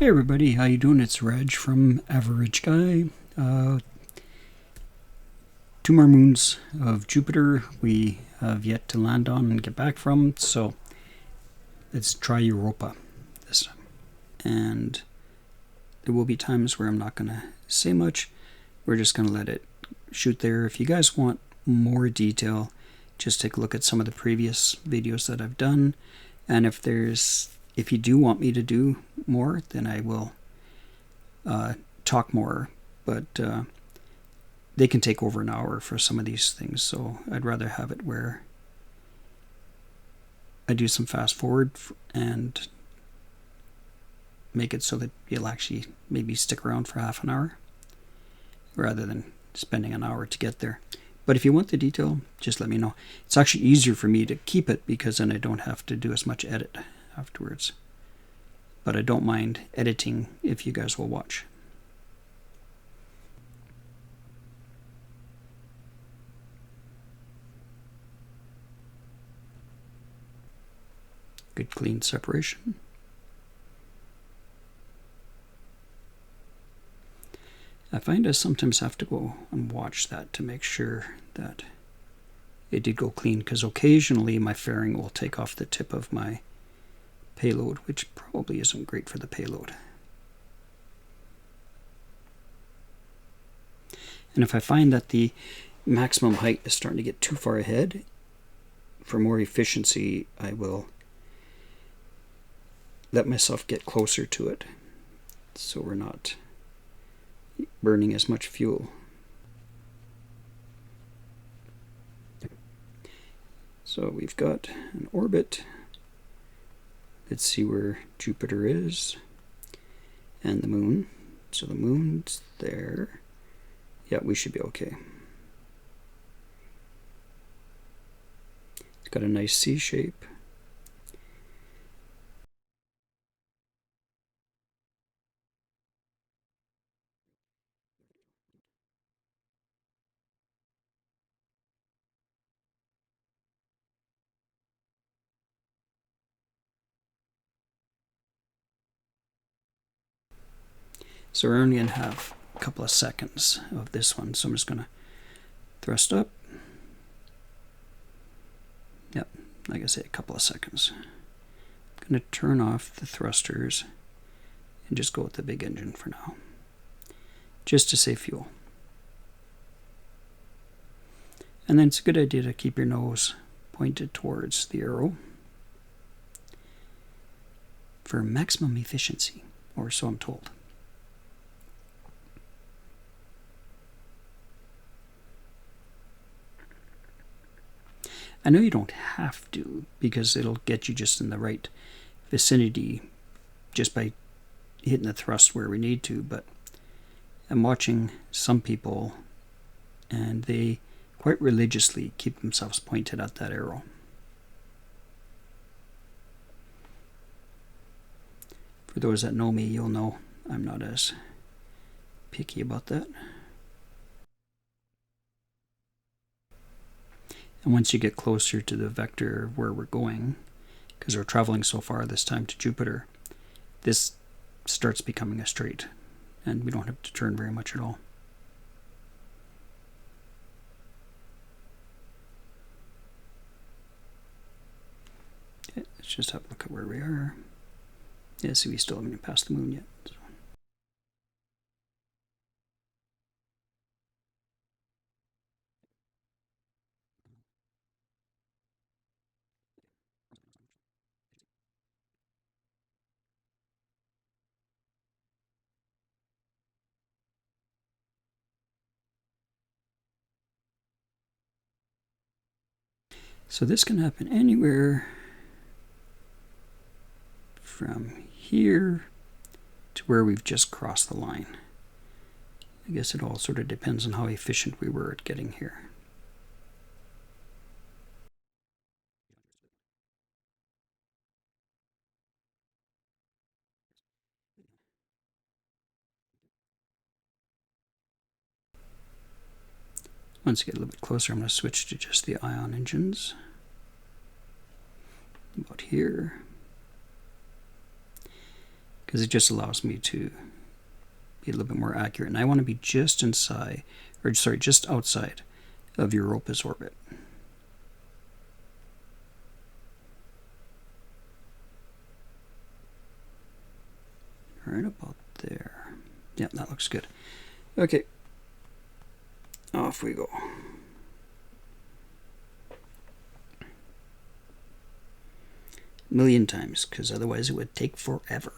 Hey everybody, how you doing? It's Reg from Aver Reg Guy. 2 more moons of Jupiter we have yet to land on and get back from, so let's try Europa this time. And there will be times where I'm not going to say much. We're just going to let it shoot there. If you guys want more detail, just take a look at some of the previous videos that I've done. And if you do want me to do more, then I will talk more. But they can take over an hour for some of these things, so I'd rather have it where I do some fast forward and make it so that you'll actually maybe stick around for half an hour rather than spending an hour to get there. But if you want the detail, just let me know. It's actually easier for me to keep it because then I don't have to do as much edit afterwards. But I don't mind editing if you guys will watch. Good clean separation. I find I sometimes have to go and watch that to make sure that it did go clean, because occasionally my fairing will take off the tip of my payload, which probably isn't great for the payload. And if I find that the maximum height is starting to get too far ahead, for more efficiency, I will let myself get closer to it so we're not burning as much fuel. So we've got an orbit. Let's see where Jupiter is and the moon. So the moon's there. Yeah, we should be okay. It's got a nice C shape. So we're only going to have a couple of seconds of this one. So I'm just going to thrust up. Yep, like I say, a couple of seconds. I'm going to turn off the thrusters and just go with the big engine for now, just to save fuel. And then it's a good idea to keep your nose pointed towards the arrow for maximum efficiency, or so I'm told. I know you don't have to, because it'll get you just in the right vicinity just by hitting the thrust where we need to, but I'm watching some people and they quite religiously keep themselves pointed at that arrow. For those that know me, you'll know I'm not as picky about that. And once you get closer to the vector where we're going, because we're traveling so far this time to Jupiter, this starts becoming a straight, and we don't have to turn very much at all. Okay, let's just have a look at where we are. Yeah, see, we still haven't even passed the moon yet. So this can happen anywhere from here to where we've just crossed the line. I guess it all sort of depends on how efficient we were at getting here. Once you get a little bit closer, I'm going to switch to just the ion engines. About here. because it just allows me to be a little bit more accurate. And I want to be just inside, or sorry, just outside of Europa's orbit. Right about there. Yeah, that looks good. Okay, off we go. A million times, because otherwise it would take forever.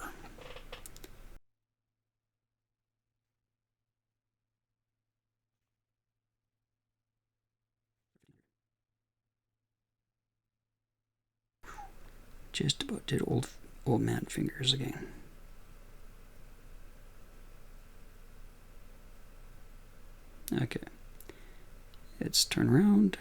Just about did old man fingers again. Okay, let's turn around.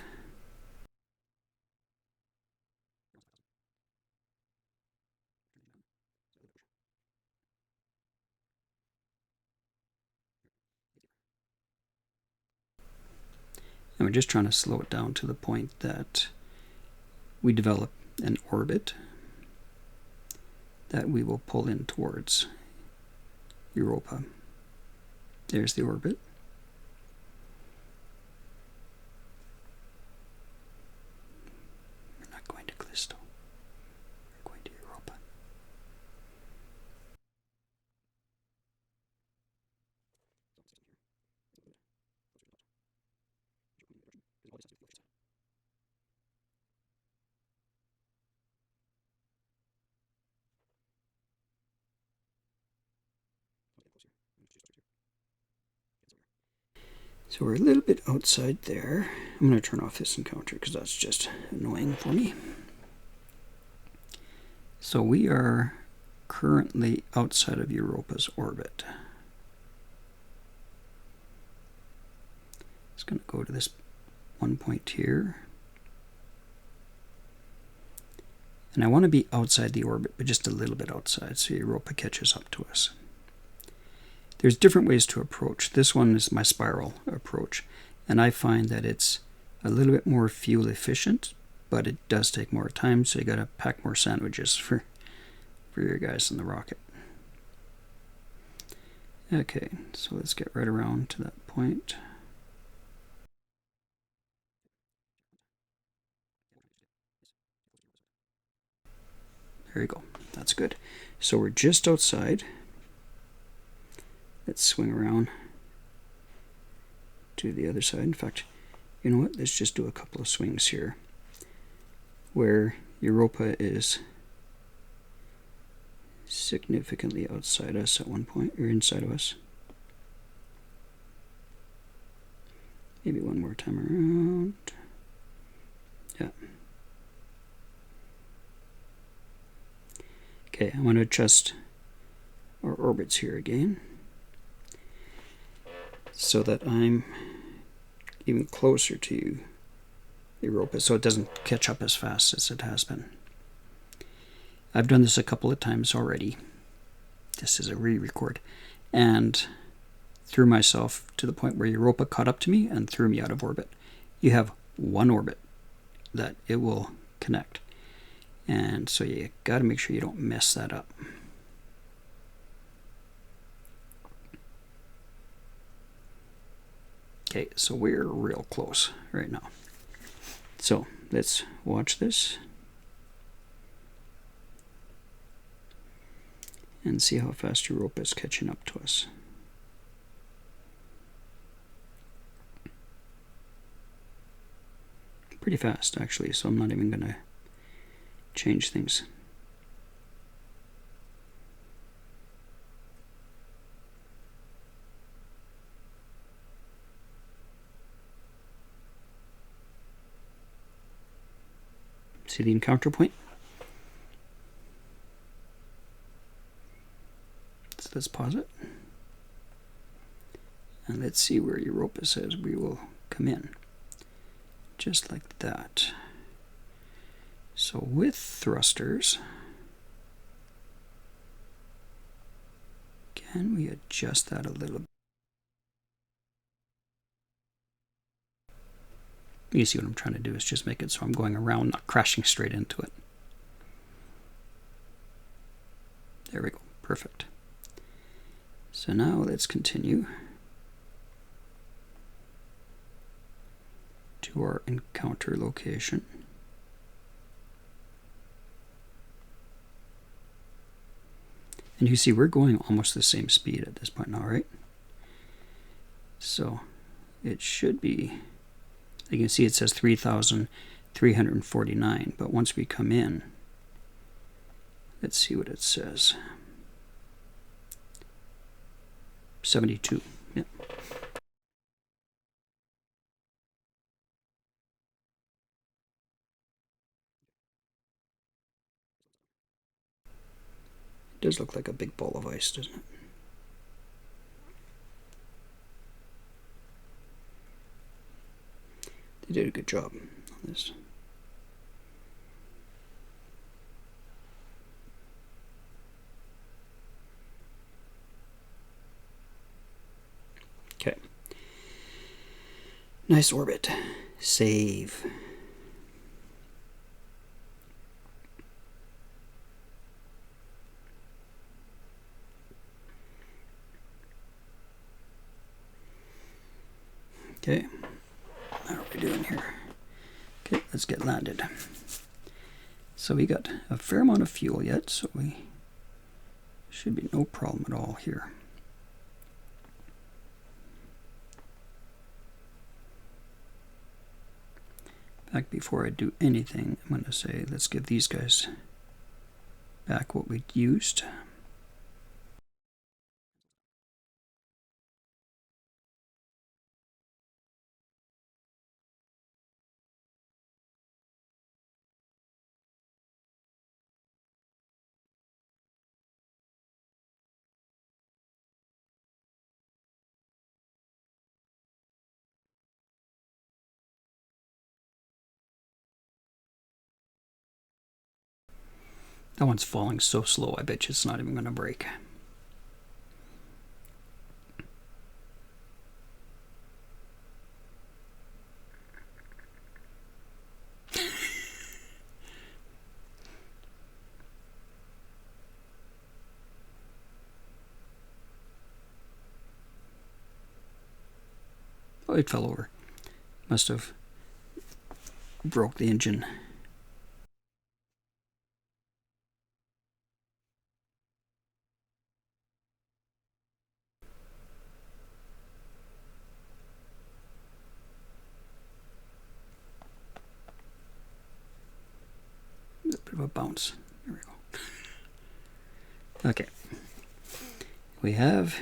And we're just trying to slow it down to the point that we develop an orbit that we will pull in towards Europa. There's the orbit. We're not going to Callisto. We're going to Europa. So we're a little bit outside there. I'm going to turn off this encounter because that's just annoying for me. So we are currently outside of Europa's orbit. It's going to go to this one point here. And I want to be outside the orbit, but just a little bit outside, so Europa catches up to us. There's different ways to approach. This one is my spiral approach, and I find that it's a little bit more fuel efficient, but it does take more time, so you got to pack more sandwiches for your guys in the rocket. Okay, so let's get right around to that point. There you go. That's good. So we're just outside. Let's swing around to the other side. In fact, you know what? Let's just do a couple of swings here where Europa is significantly outside us at one point, or inside of us. Maybe one more time around. Yeah. Okay, I want to adjust our orbits here again so that I'm even closer to Europa, so it doesn't catch up as fast as it has been. I've done this a couple of times already. This is a re-record. And threw myself to the point where Europa caught up to me and threw me out of orbit. You have one orbit that it will connect. And so you got to make sure you don't mess that up. Okay, so we're real close right now. So let's watch this and see how fast Europa is catching up to us. Pretty fast, actually, so I'm not even going to change things. See the encounter point? So let's pause it. And let's see where Europa says we will come in. Just like that. So with thrusters, can we adjust that a little bit? You see what I'm trying to do is just make it so I'm going around, not crashing straight into it. There we go. Perfect. So now let's continue to our encounter location. And you see we're going almost the same speed at this point now, right? So it should be, you can see it says 3,349, but once we come in, let's see what it says. 72. Yep. It does look like a big ball of ice, doesn't it? They did a good job on this. Okay. Nice orbit. Save. Okay. How are we doing here? Okay, let's get landed. So we got a fair amount of fuel yet, so we should be no problem at all here. Back before I do anything, I'm going to say let's give these guys back what we used. That one's falling so slow, I bet you it's not even going to break. Oh, it fell over. Must have broke the engine. A bit of a bounce. There we go. Okay. We have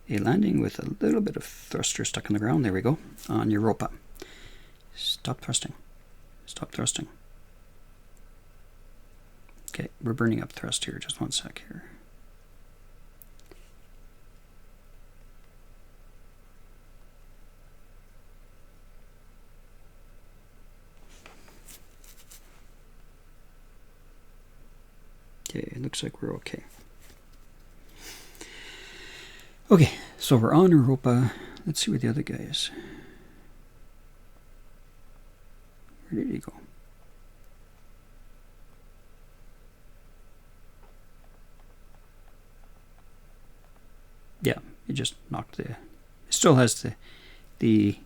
a landing with a little bit of thruster stuck in the ground. There we go. On Europa. Stop thrusting. Stop thrusting. Okay, we're burning up thrust here. Just one sec here. Okay, it looks like we're okay. Okay, so we're on Europa. Let's see where the other guy is. Where did he go? Yeah, he just knocked the... It still has the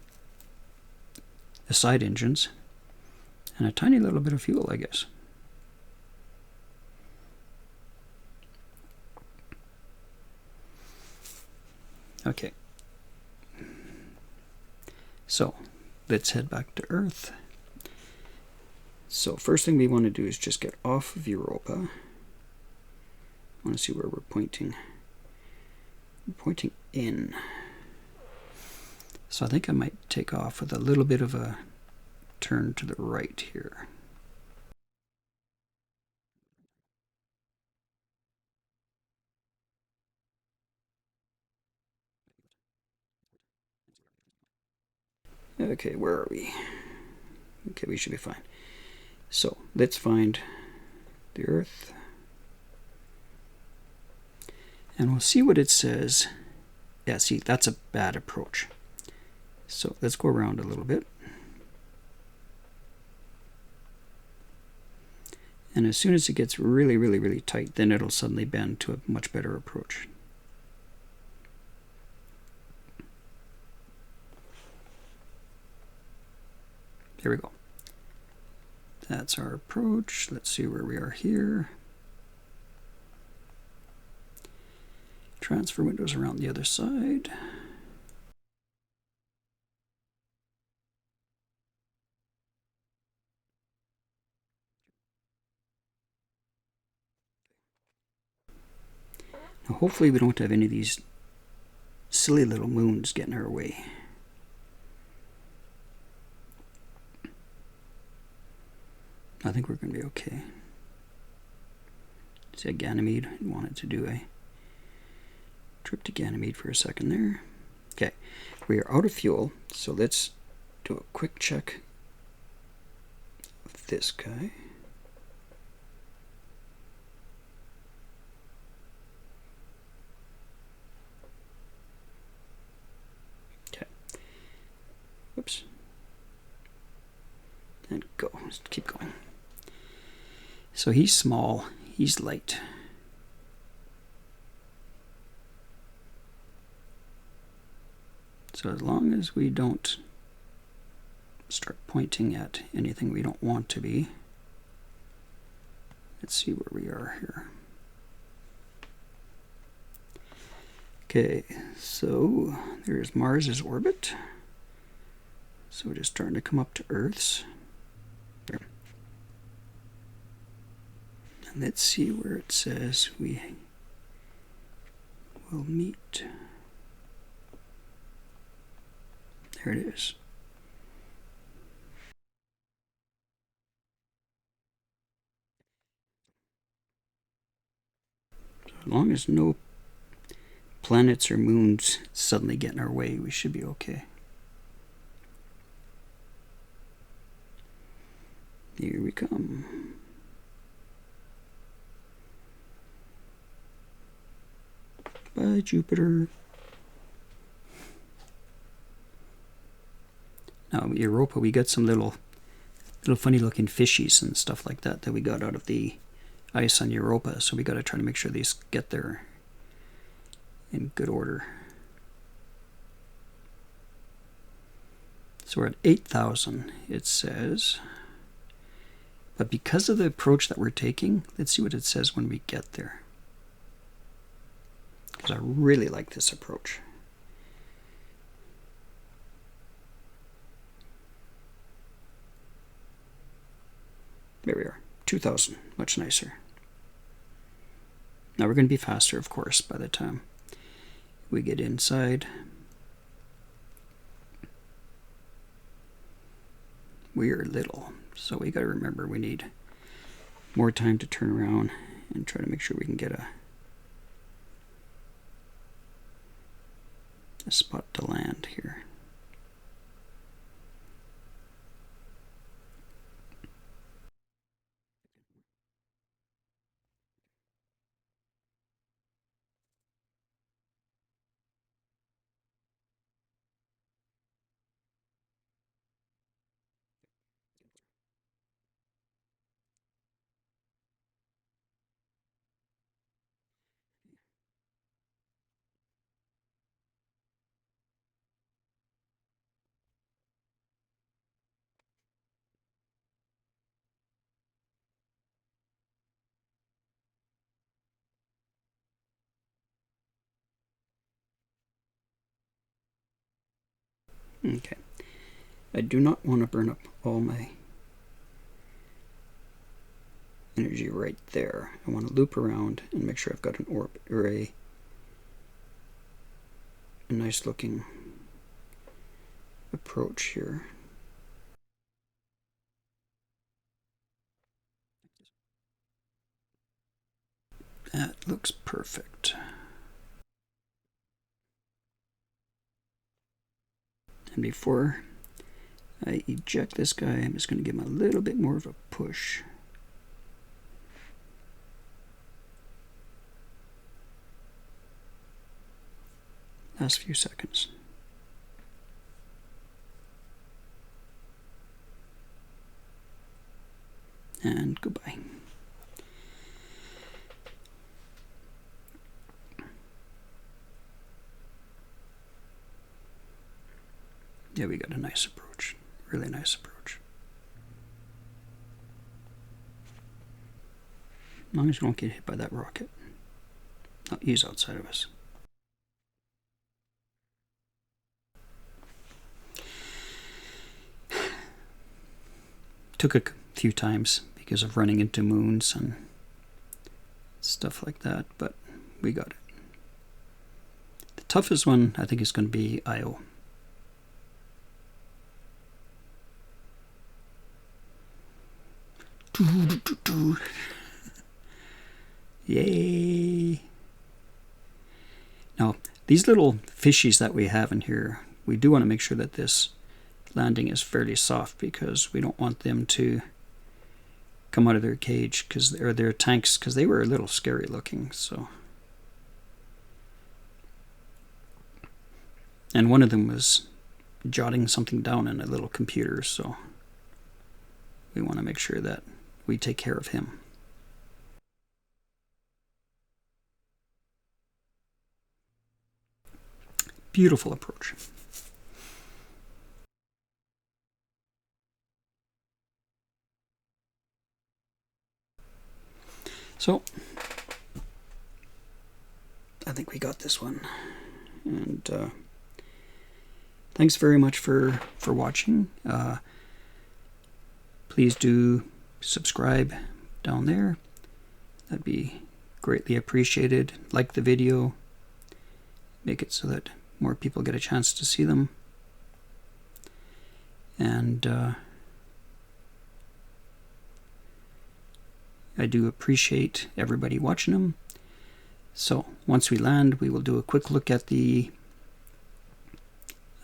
side engines and a tiny little bit of fuel, I guess. Okay. So, let's head back to Earth. So, first thing we want to do is just get off of Europa. I want to see where we're pointing. We're pointing in. So I think I might take off with a little bit of a turn to the right here. Okay, where are we? Okay, we should be fine. So, let's find the Earth. And we'll see what it says. Yeah, see, that's a bad approach. So, let's go around a little bit. And as soon as it gets really, really, really tight, then it'll suddenly bend to a much better approach. There we go. That's our approach. Let's see where we are here. Transfer windows around the other side. Now hopefully we don't have any of these silly little moons getting in our way. I think we're going to be okay. See, Ganymede wanted to do a trip to Ganymede for a second there. Okay, we are out of fuel, so let's do a quick check of this guy. Okay. Whoops. And go. Just keep going. So he's small, he's light. So as long as we don't start pointing at anything we don't want to be. Let's see where we are here. Okay, so there's Mars's orbit. So we're just starting to come up to Earth's. And let's see where it says we will meet. There it is. So as long as no planets or moons suddenly get in our way, we should be okay. Here we come. Bye, Jupiter. Now, Europa, we got some little funny looking fishies and stuff like that we got out of the ice on Europa, so we got to try to make sure these get there in good order. So we're at 8,000, it says. But because of the approach that we're taking, let's see what it says when we get there. Because I really like this approach. There we are, 2,000, much nicer. Now we're going to be faster, of course, by the time we get inside. We are little, so we got to remember we need more time to turn around and try to make sure we can get a spot to land here. Okay, I do not want to burn up all my energy right there. I want to loop around and make sure I've got an orbit or a nice looking approach here. That looks perfect. And before I eject this guy, I'm just going to give him a little bit more of a push. Last few seconds. And goodbye. Yeah, we got a nice approach. Really nice approach. As long as you don't get hit by that rocket. Oh, he's outside of us. Took a few times because of running into moons and stuff like that, but we got it. The toughest one, I think, is going to be Io. Yay! Now, these little fishies that we have in here, we do want to make sure that this landing is fairly soft because we don't want them to come out of their cage or their tanks, because they were a little scary looking. So, and one of them was jotting something down in a little computer, so we want to make sure that we take care of him. Beautiful approach. So, I think we got this one. And thanks very much for watching. Please do subscribe down there. That'd be greatly appreciated. Like the video. Make it so that more people get a chance to see them. And I do appreciate everybody watching them. So once we land, we will do a quick look at the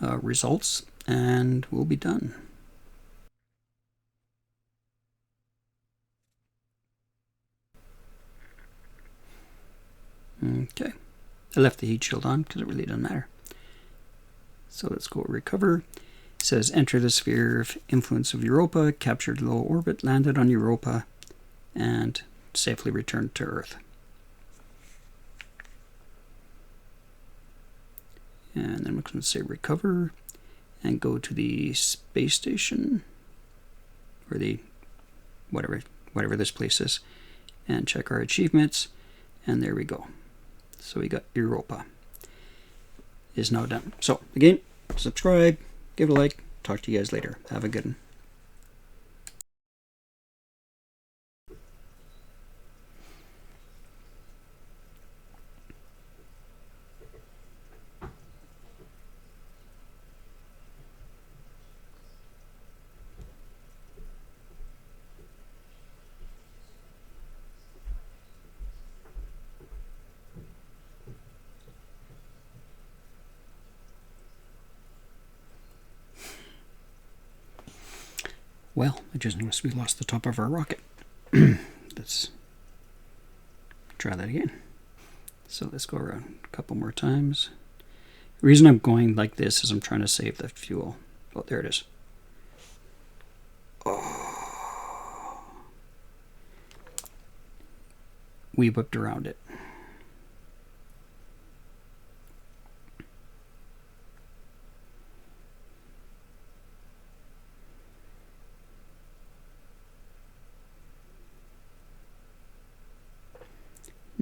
results and we'll be done. Okay, I left the heat shield on because it really doesn't matter. So let's go recover. It says enter the sphere of influence of Europa, captured low orbit, landed on Europa, and safely returned to Earth. And then we're going to say recover and go to the space station, or the whatever this place is, and check our achievements. And there we go. So we got Europa is now done. So again, subscribe, give it a like. Talk to you guys later. Have a good one. Well, I just noticed we lost the top of our rocket. Let's try that again. So let's go around a couple more times. The reason I'm going like this is I'm trying to save the fuel. Oh, there it is. Oh. We whipped around it.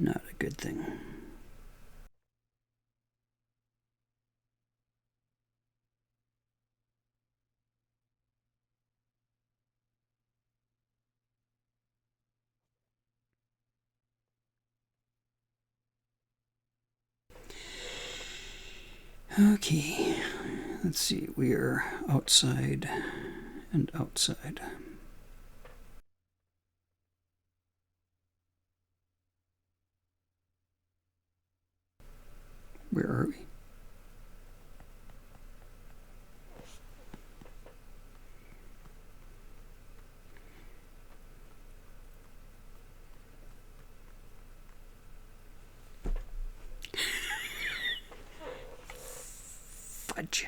Not a good thing. Okay, let's see, we are outside and outside. Where are we? Fudge.